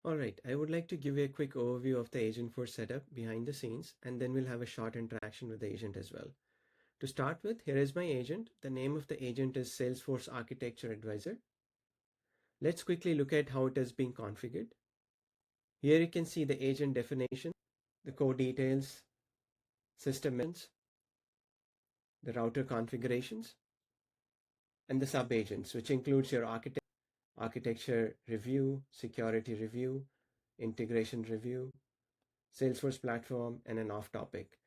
All right, I would like to give you a quick overview of the Agentforce setup behind the scenes, and then we'll have a short interaction with the agent as well. To start with, here is my agent. The name of the agent is Salesforce Architecture Advisor. Let's quickly look at how it is being configured. Here you can see the agent definition, the core details, system mentions, the router configurations, and the subagents, which includes your architecture review, security review, integration review, Salesforce platform, and an off-topic.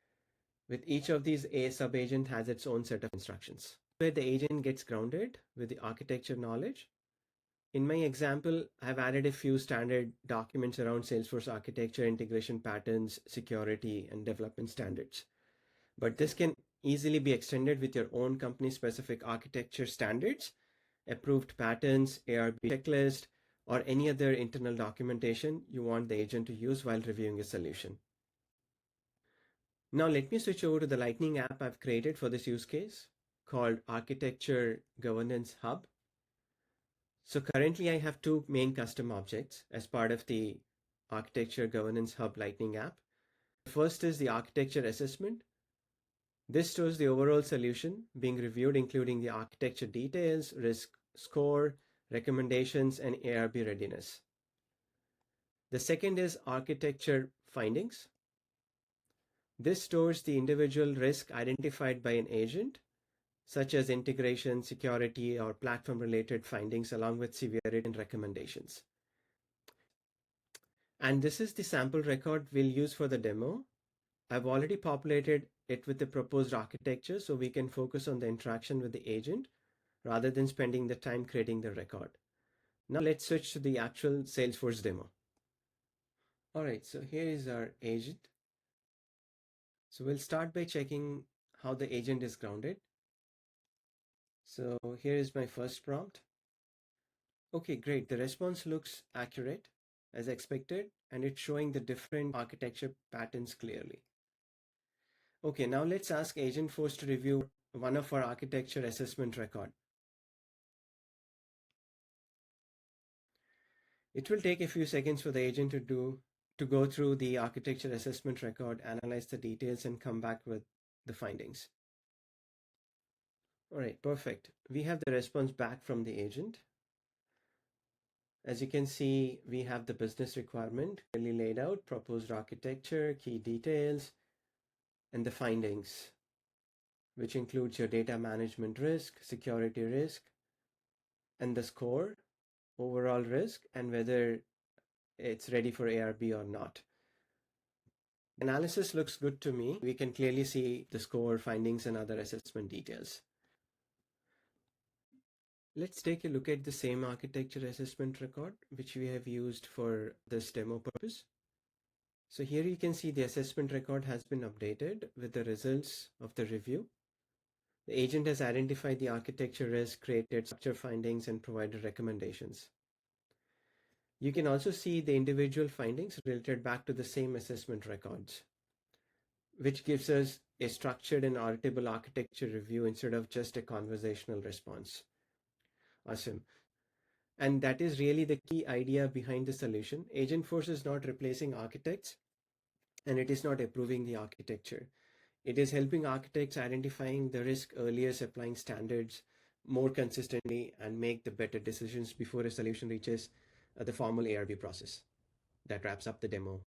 With each of these, a subagent has its own set of instructions. Where the agent gets grounded with the architecture knowledge. In my example, I've added a few standard documents around Salesforce architecture, integration patterns, security, and development standards. But this can easily be extended with your own company-specific architecture standards, approved patterns, ARB checklist, or any other internal documentation you want the agent to use while reviewing a solution. Now let me switch over to the Lightning app I've created for this use case called Architecture Governance Hub. So currently I have two main custom objects as part of the Architecture Governance Hub Lightning app. The first is the architecture assessment. This stores the overall solution being reviewed, including the architecture details, risk score, recommendations, and ARB readiness. The second is architecture findings. This stores the individual risk identified by an agent, such as integration, security, or platform-related findings, along with severity and recommendations. And this is the sample record we'll use for the demo. I've already populated it with the proposed architecture so we can focus on the interaction with the agent rather than spending the time creating the record. Now let's switch to the actual Salesforce demo. All right, so here is our agent. So we'll start by checking how the agent is grounded. So here is my first prompt. Okay, great. The response looks accurate as expected, and it's showing the different architecture patterns clearly. Okay, now let's ask Agentforce to review one of our architecture assessment record. It will take a few seconds for the agent to go through the architecture assessment record, analyze the details, and come back with the findings. All right, perfect. We have the response back from the agent. As you can see, we have the business requirement clearly laid out, proposed architecture, key details, and the findings, which includes your data management risk, security risk, and the score, overall risk, and whether it's ready for ARB or not. Analysis looks good to me. We can clearly see the score, findings, and other assessment details. Let's take a look at the same architecture assessment record, which we have used for this demo purpose. So here you can see the assessment record has been updated with the results of the review. The agent has identified the architecture risk, created structure findings, and provided recommendations. You can also see the individual findings related back to the same assessment records, which gives us a structured and auditable architecture review instead of just a conversational response. Awesome. And that is really the key idea behind the solution. Agentforce is not replacing architects, and it is not approving the architecture. It is helping architects identifying the risk earlier, applying standards more consistently, and make the better decisions before a solution reaches the formal ARB process. That wraps up the demo.